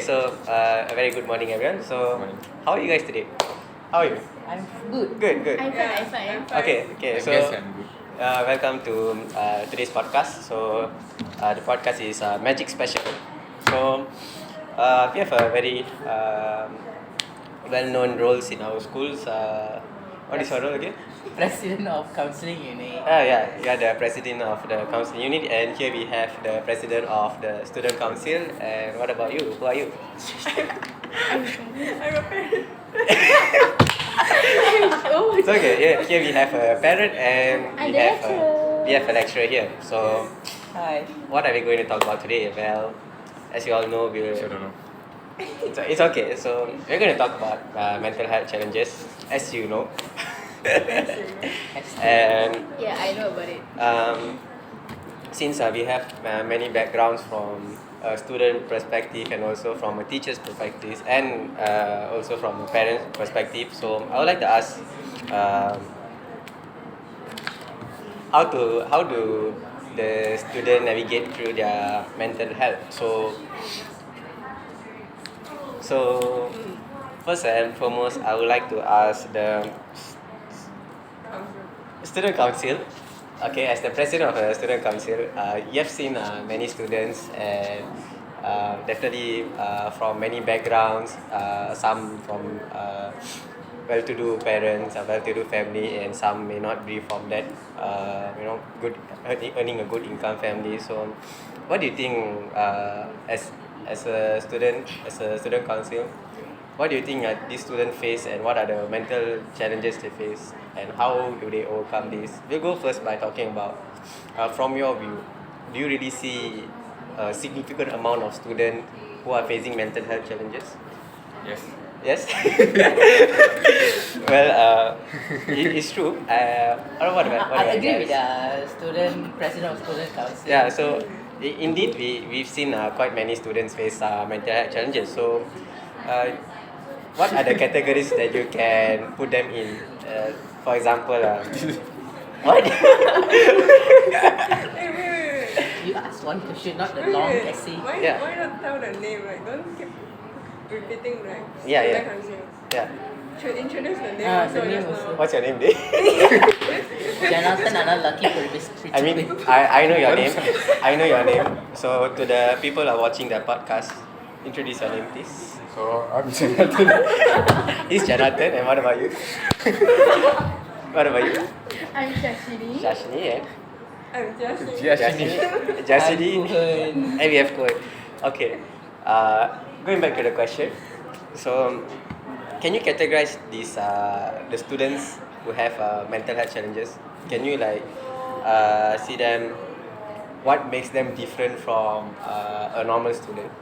So, a very good morning, everyone. So, Morning. how are you guys today? How are you? I'm good. Good, good. I'm fine. Okay. I So, guess I'm good. welcome to today's podcast. So, the podcast is Magic Special. So, we have a very well-known roles in our schools. What is your role again? President of Counseling Unit. Yeah, you are the president of the council unit, and here we have the president of the student council. And what about you? Who are you? I'm a parent. It's okay. Here we have a parent and And we the have lecturer. we have a lecturer here. So, Hi. what are we going to talk about today? Well, as you all know, I don't know. it's okay. So, we're going to talk about mental health challenges, as you know. And Yeah, I know about it. since we have many backgrounds from a student perspective and also from a teacher's perspective and also from a parent's perspective, so I would like to ask how do the student navigate through their mental health. So first and foremost, I would like to ask the student council. Okay, as the president of the student council, you have seen many students and definitely from many backgrounds, some from well-to-do parents, a well-to-do family, and some may not be from that, good earning a good income family. So, what do you think as a student council? What do you think these students face, and what are the mental challenges they face, and how do they overcome this? We'll go first by talking about, from your view, do you really see a significant amount of students who are facing mental health challenges? Yes. Yes. Well, it's true. What about I agree you with guys? the president of student council. Yeah, so indeed we've seen quite many students face mental health challenges. So, what are the categories that you can put them in? For example, what? Wait. You asked one question, not the long essay. Why, Yeah. why not tell the name? Like, don't keep repeating like Yeah. student council. Yeah. Should introduce the name Ah, also the name just also. now. What's your name, Dave? Jonathan and lucky for this I mean, I know your name. I know your name. So to the people who are watching the podcast, introduce your name, please. So I'm Jonathan. He's Jonathan, and what about you? What about you? I'm Shashini. Shashini and I'm Jasmine. Jasmine. Jasidi, Kuhan. and we have Kuhan. Okay. Going back to the question. So, can you categorize these the students who have mental health challenges? Can you see them? What makes them different from a normal student?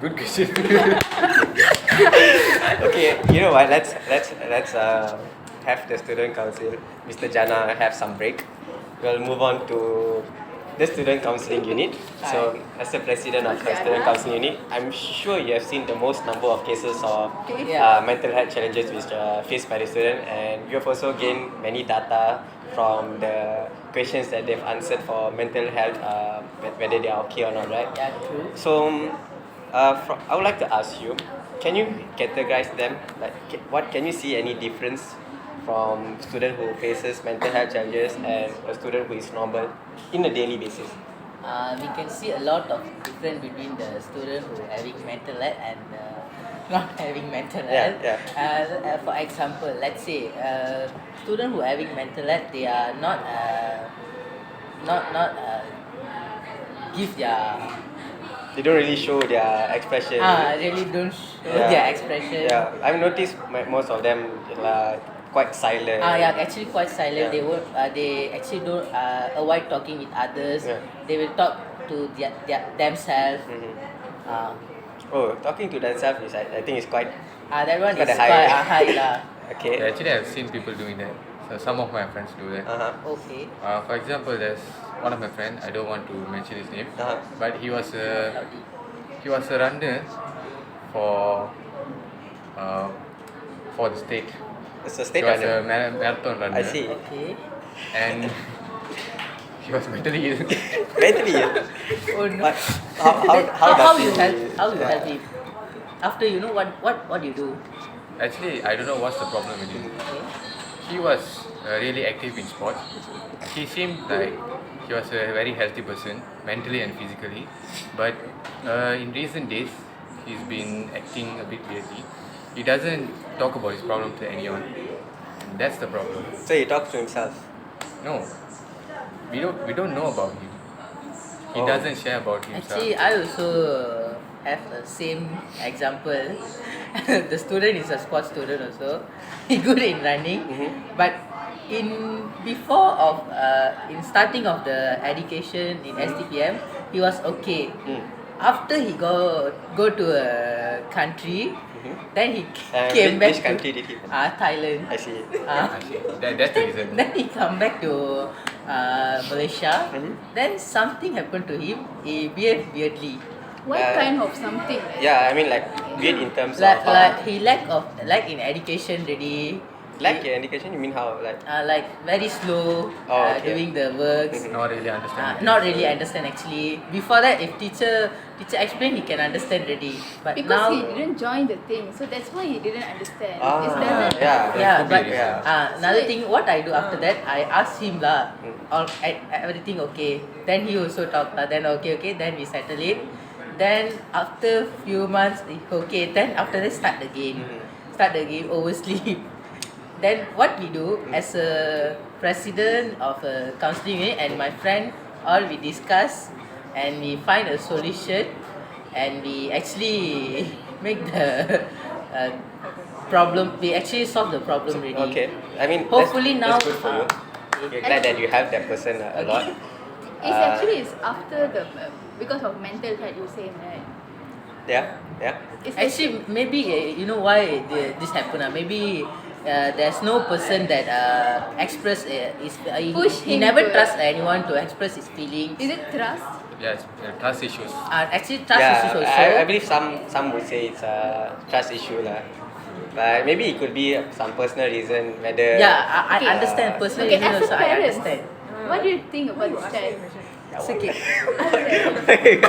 Good question. Okay, you know what? Let's have the student council, Mr. Jana, have some break. We'll move on to the student counseling unit. So, as the president of the student counseling unit, I'm sure you have seen the most number of cases of Yeah. mental health challenges which are faced by the student, and you have also gained many data from the questions that they've answered for mental health, whether they are okay or not, right? Yeah, true. So, I would like to ask you, can you categorize them? Like, what can you see any difference from student who faces mental health challenges and a student who is normal in a daily basis? We can see a lot of difference between the student who having mental health and not having mental Yeah, health. For example, let's say student who having mental health, they are not give their They don't really show their expression. really don't show Yeah. their expression. Yeah, I've noticed most of them are quite silent. Yeah, actually quite silent. Yeah. They won't. They actually don't avoid talking with others. Yeah. They will talk to themselves. Mhm. Uh, Talking to themselves is, I think, is quite. that one Quite is a high. quite high lah. Okay. Actually, I've seen people doing that. So some of my friends do that. Okay. For example, there's one of my friend. I don't want to mention his name, Uh-huh. but he was a runner for the state. It's a He state was runner. a marathon runner. I see. Okay. And He was mentally ill. Mentally ill. Oh no. But how how does you he? help? How you Yeah. help him? After you know what you do? Actually, I don't know what's the problem with him. He was really active in sports. He seemed like he was a very healthy person, mentally and physically. But in recent days, he's been acting a bit weirdly. He doesn't talk about his problem to anyone. And that's the problem. So he talks to himself. No, we don't know about him. He Oh. doesn't share about himself. Actually, I also have the same example. The student is a sports student also. He good in running, Mhm. but in starting of the education in STPM, he was okay. Mm. After he go to a country, Mhm. then he came back Which country did he? to Thailand. I see. Actually, that's the reason. Then he come back to Malaysia. Mhm. Then something happened to him. He behaved weirdly. What kind of something? Yeah, I mean like weird in terms Like, of he lack in education already. lack your education. You mean how like? Like very slow Oh, okay. doing the works. Mhm. Not really understand. Not really understand actually. Before that, if teacher explain, he can understand already. But Because now, he didn't join the thing, so that's why he didn't understand. Ah, Is that yeah. yeah, could be but a reason. another thing, what I do after that, I ask him lah, Mm. everything okay. Then he also talk lah. Then okay. Then we settle it. Then after few months, okay. Then after that start the game. Mhm. Start the game oversleep. Then what we do as a president of a counseling unit and my friend, all we discuss and we find a solution and we actually make the uh, problem. We actually solve the problem already. Okay. I mean, Hopefully that's, now, that's good for you. We're glad that you have that person a lot. It's actually it's after the because of mental health you say, right? Yeah. It's Actually, maybe you know why this happened. Maybe there's no person that express Push he him never to- trust anyone to express his feelings. is it trust? Yes, trust issues. Actually, trust Yeah, issues also. I believe some would say it's a trust issue lah. But maybe it could be some personal reason whether. Yeah, I Okay. understand personally. Okay, as a also, I parent, understand. what do you think about this child? It's okay.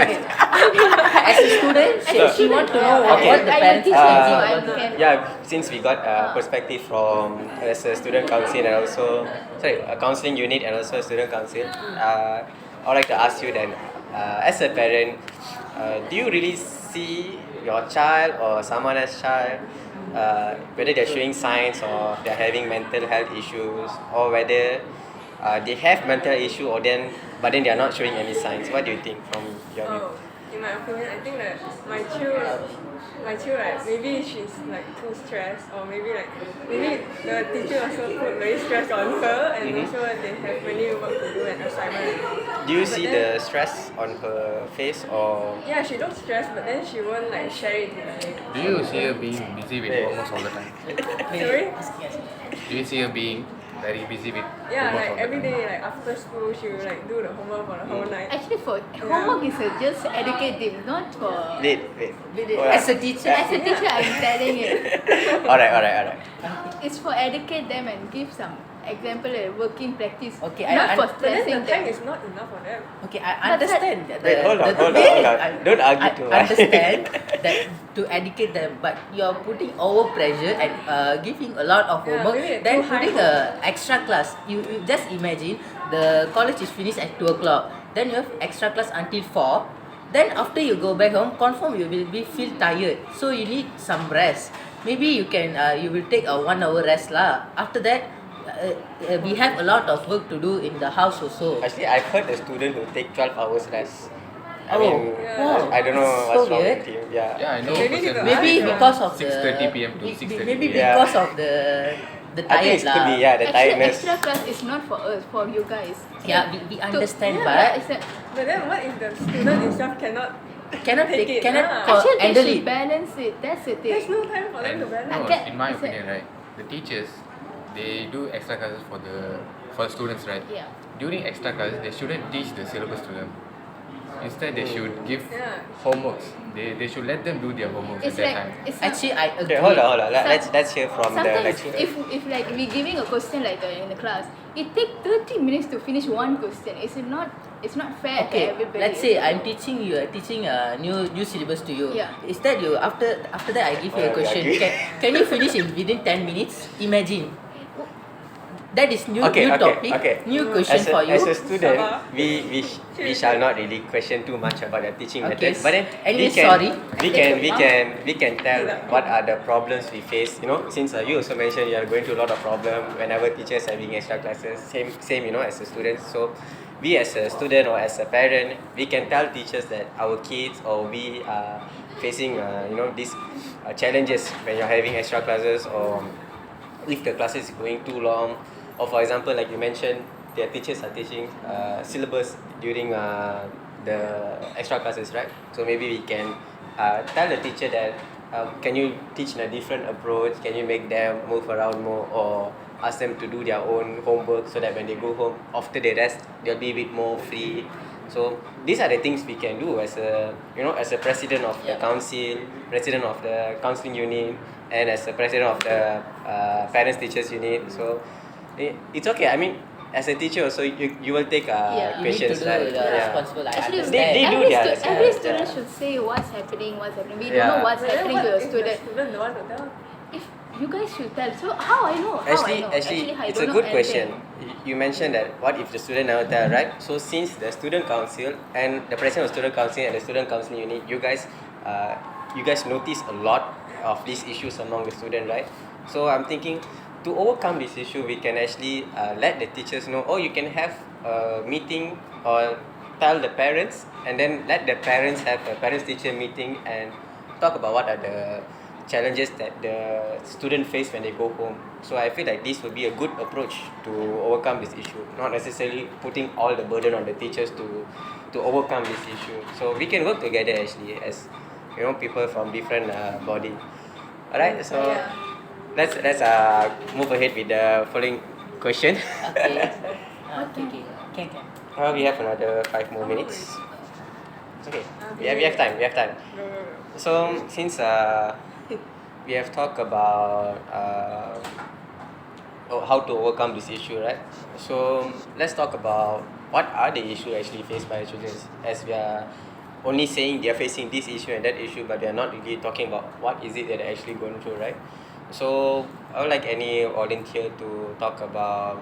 As a student, she want to know Okay. what the I will parents teach are him, thinking so I about it. can. Yeah, since we got perspective from as a student council and also a counseling unit and also a student council, I would like to ask you then, as a parent, do you really see your child or someone else's child, whether they're showing signs or they're having mental health issues or whether they have mental issue but then they are not showing any signs? What do you think from your view? Oh, in my opinion, I think that my child, like maybe she's like too stressed, or maybe the teacher also put very stress on her, and Mhm. also they have many work to do and assignment. Do you But see then- the stress on her face or? Yeah, she looks stressed, but then she won't like share it with me. Do you see her being busy with homework all the time? Sorry? Do you see her being very busy with Yeah, homework like all the every time? day, like after school, she will like do the homework for the whole night. Actually, for homework is just educative, not for. Wait. As a teacher, As a teacher, I'm telling you, Alright. it's for educate them and give some example working practice. Okay, not for But then stressing the time them. is not enough for them. Okay, I understand. Wait, hold on. Don't argue too I much. understand that to educate them, but you're putting over pressure and giving a lot of Yeah, homework, maybe then too high putting a extra class. You just imagine the college is finished at 2 o'clock. Then you have extra class until 4. Then after you go back home, confirm you will be feel tired. So you need some rest. Maybe you can you will take a 1 hour rest lah. After that, we have a lot of work to do in the house also. Actually, I've heard a student who take 12 hours rest. I Oh, mean, wow. I don't know So what's wrong weird. with him. Yeah. Yeah, I know. Maybe a person the- Maybe Yeah. because of 6:30 the PM to 6:30 maybe PM. because of the I think tired it could be lah. the Actually, tiredness. extra class is not for us, for you guys. Yeah, we understand, yeah, but It's a, But then what if the student itself cannot cannot take take it? cannot Ah. co- actually, they handle should it. balance it. That's the thing. There's no time for them And to balance. no, Okay, in my it's a- opinion, right, the teachers, they do extra classes for the students, right? Yeah. During extra classes, they shouldn't teach the syllabus to them. Instead, they should give Yeah. homeworks. They should let them do their homeworks It's at that like time. it's not, Actually, I agree. Okay, hold on. Let's hear from the sometimes lecturer. if like we giving a question like in the class, it take 30 minutes to finish one question. It's not fair Okay, to everybody. let's say I'm teaching a new syllabus to you. Yeah. Instead, you after that I give you a Well, question. agree. Can you finish it within 10 minutes? Imagine. That is new Okay. topic, new question for you. As a student, we shall not really question too much about the teaching Okay, methods, but then anyway, sorry. we can tell what are the problems we face. You know, since you also mentioned you are going through a lot of problem whenever teachers having extra classes. Same. You know, as a student. So we as a student or as a parent, we can tell teachers that our kids or we are facing these challenges when you're having extra classes, or if the class is going too long, or for example like you mentioned, their teachers are teaching syllabus during the extra classes, right? So maybe we can tell the teacher that can you teach in a different approach, can you make them move around more, or ask them to do their own homework so that when they go home after they rest they'll be a bit more free. So these are the things we can do as a president of the council, president of the counseling unit, and as a president of the parents teachers unit. So it's okay. I mean, as a teacher also you will take Yeah. You need to questions, do right? the responsible. I Actually, understand. They do every, their every yeah. student should say what's happening. We don't Yeah. know what's But then happening what to the if student. the student don't want to tell? If you guys should tell. So how I know? Actually, I it's don't a know good anything. question. You mentioned that what if the student never tell, right? So since the student council and the president of student council and the student counseling unit, you guys notice a lot of these issues among the student, right? So I'm thinking to overcome this issue, we can actually let the teachers know, or you can have a meeting or tell the parents, and then let the parents have a parents teacher meeting and talk about what are the challenges that the student face when they go home. So I feel like this would be a good approach to overcome this issue, not necessarily putting all the burden on the teachers to overcome this issue. So we can work together actually as people from different body. Alright, so Yeah. let's move ahead with the following question. Okay. Okay. Can. We have another 5 more minutes. Okay, we have time. No. So since we have talked about how to overcome this issue, right? So let's talk about what are the issues actually faced by children, as we are only saying they are facing this issue and that issue, but they are not really talking about what is it that they're actually going through, right? So I would like any volunteer to talk about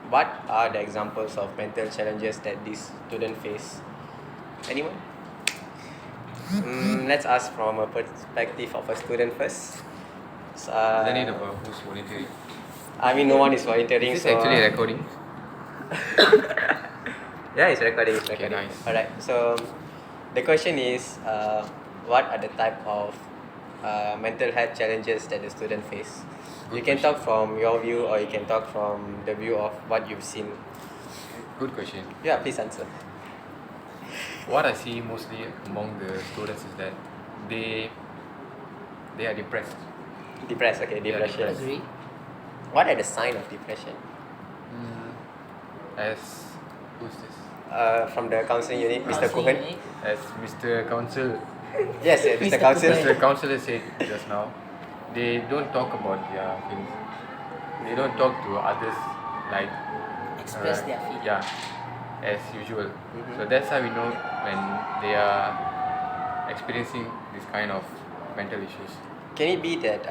what are the examples of mental challenges that these students face. Anyone? Let's ask from a perspective of a student first. So, Then need about who's volunteering. I mean, no one is volunteering. Is so, this actually recording? Yeah, it's recording. Okay, nice. Alright. So the question is, what are the type of mental health challenges that the student face? Good You can question. talk from your view, or you can talk from the view of what you've seen. Good question. Yeah, please answer. What I see mostly among the students is that they are depressed. Depressed. Okay, Yeah, depression. depressed. Agree. What are the signs of depression? As who's this? From the counseling unit, Mr. Counseling Cohen. unit. As Mr. Council, Yes, Mr. Mr. Counsel. Cohen. Mr. Councillor said just now, they don't talk about their feelings. They don't talk to others like Express their feelings. Yeah, as usual. Mhm. So that's how we know when they are experiencing this kind of mental issues. Can it be that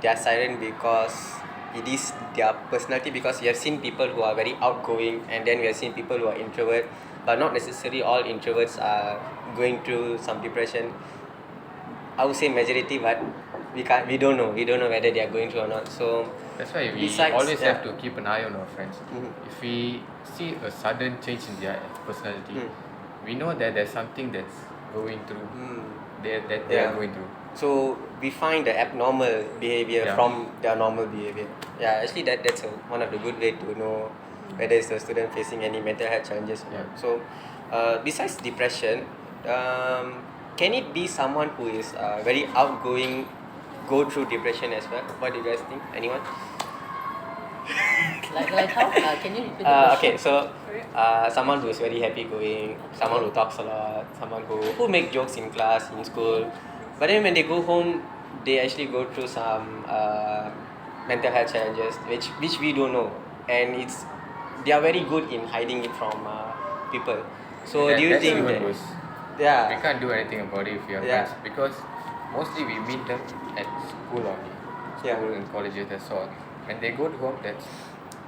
they are silent because it is their personality? Because you have seen people who are very outgoing, and then we have seen people who are introvert, but not necessarily all introverts are going through some depression. I would say majority, but we don't know whether they are going through or not. So That's why we Besides, always yeah. have to keep an eye on our friends. Mhm. If we see a sudden change in their personality, Mm. we know that there's something that's going through. They Yeah. are going through. So we find the abnormal behavior Yeah. from their normal behavior. Yeah, actually that's one of the good way to know whether is the student facing any mental health challenges or not. Yeah. So besides depression, can it be someone who is very outgoing go through depression as well? What do you guys think? Anyone? Like how? Can you repeat the question? Okay, so someone who is very happy going, someone who talks a lot, someone who make jokes in class, in school, but then when they go home, they actually go through some mental health challenges which we don't know, and they are very good in hiding it from people. So do you That's think even that? worse. We Yeah, can't do anything about it if we are Yeah. friends because mostly we meet them at school only. Yeah. School and colleges, that's all. When they go to home, that's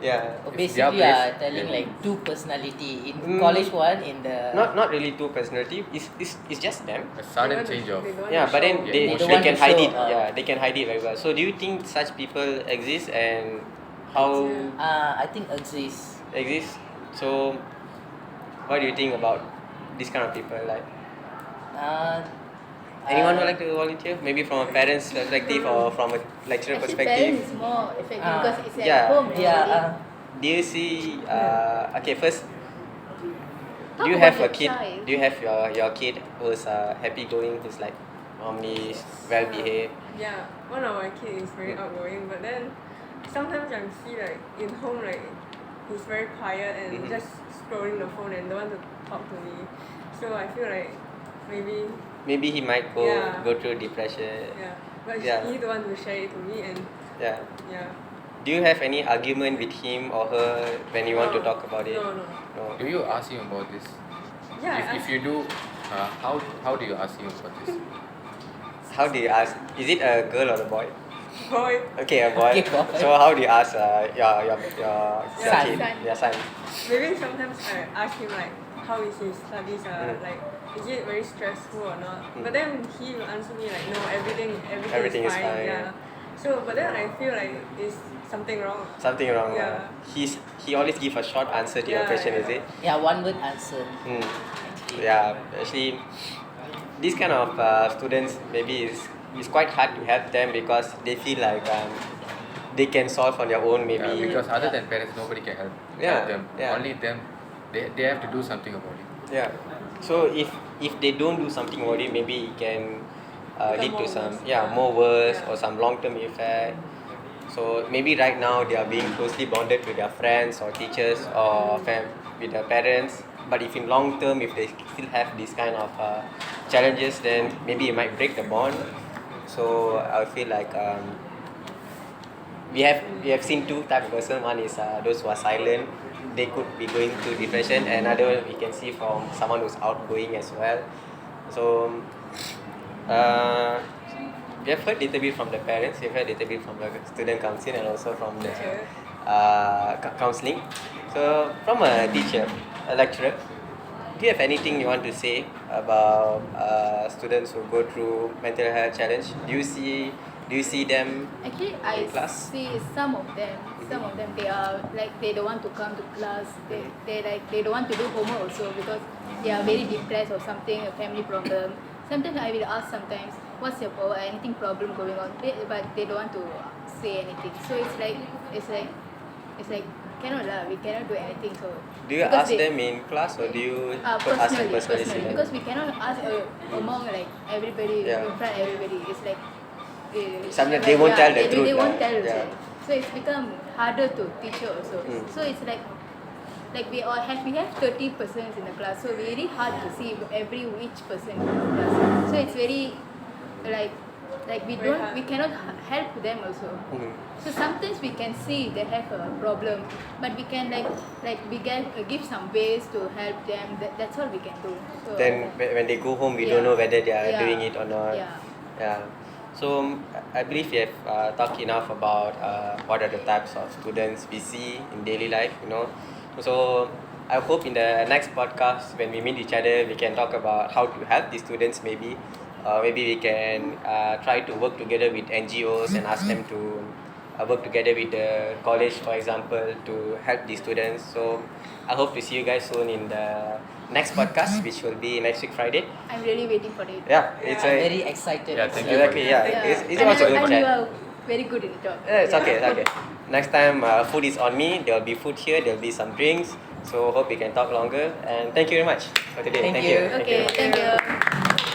yeah. Oh, It's their basically, you are place. telling Yeah. like two personality in Mm. college one in the. Not really two personality. It's just them. a sudden change of. Yeah, but then Yeah, they they don't they want can to hide show, it. Yeah, they can hide it very well. So do you think such people exist, and how I think exists. exist? So what do you think about this kind of people? Like Uh, anyone would like to volunteer? Maybe from a parent's perspective or from a lecturer Actually, perspective. parents is more effective Ah, because it's yeah. at home. Yeah. already. Do you see? Okay, first. Talk Do you about have a your kid? child. Do you have your kid who's happy going? Who's like normally well behaved? Yeah, one of my kids is very outgoing, but then sometimes I see like in home like he's very quiet and Mhm. just scrolling the phone and don't want to talk to me. So I feel like maybe Maybe he might Yeah. go through depression. yeah, but Yeah. he don't want to share it to me and Yeah. yeah. Do you have any argument with him or her when you want to No. talk about it? No, no. No. Do you ask him about this? Yeah, If you do, how do you ask him about this? How do you ask? Is it a girl or a boy? boy, Okay, a boy. Okay, boy. So how do you ask your Son. kid, Son. your son? maybe sometimes I ask him like how is his studies like is it very stressful or not? But then he will answer me like no, everything is fine. Yeah. So but then I feel like is something wrong. Something wrong. Yeah. He always give a short answer to your Yeah, question, yeah. is it? Yeah, one word answer. Mm. Actually. Yeah, actually, this kind of students maybe is quite hard to help them because they feel like they can solve on their own. Maybe Yeah, because other Yeah. than parents, nobody can help, Yeah, help them. yeah. Only them. They have to do something about it. yeah. So if they don't do something about it, maybe it can lead to Become more some worse. more worse Yeah. or some long term effect. So maybe right now they are being closely bonded with their friends or teachers or with their parents. But if in long term, if they still have this kind of challenges, then maybe it might break the bond. So I feel like we have seen two type of person. One is those who are silent. They could be going through depression. Another we can see from someone who's outgoing as well. So uh, we have heard a little bit from the parents. We have heard a little bit from the student council and also from the Teacher. counseling. So from a teacher, a lecturer, do you have anything you want to say about students who go through mental health challenge? Do you see them Actually, I in class? see some of them. Some of them they are like they don't want to come to class. They don't want to do homework also because they are very depressed or something, a family problem. Sometimes I will ask sometimes what's your anything problem going on, but they don't want to say anything. So it's like cannot lah. We cannot do anything. So Do you because ask them in class or do you ask them personally? personally, because we cannot ask among like everybody Yeah. in front of everybody. It's like Sometimes they won't tell the truth They won't lah. tell. Yeah. So it's become harder to teach her also. Mm. So it's like we have 30 persons in the class. So very hard to see each person in the class. So it's very like Very hard. we cannot help them also. Mhm. So sometimes we can see they have a problem, but we can we can give some ways to help them. That's all we can do. So Then when they go home, we don't know whether they are doing it or not. Yeah. Yeah. So I believe we have talked enough about what are the types of students we see in daily life. So I hope in the next podcast when we meet each other, we can talk about how to help these students. Maybe we can try to work together with NGOs and ask them to work together with the college, for example, to help the students. So I hope to see you guys soon in the next podcast, which will be next week Friday. I'm really waiting for it. Yeah, it's I'm a very excited. Yeah, thank you. exactly, yeah. It's also a good and chat. you are very good in the job. Yeah, it's okay, it's okay. Next time, food is on me. There will be food here. There will be some drinks. So hope we can talk longer. And thank you very much for today. Thank you. Okay, thank you.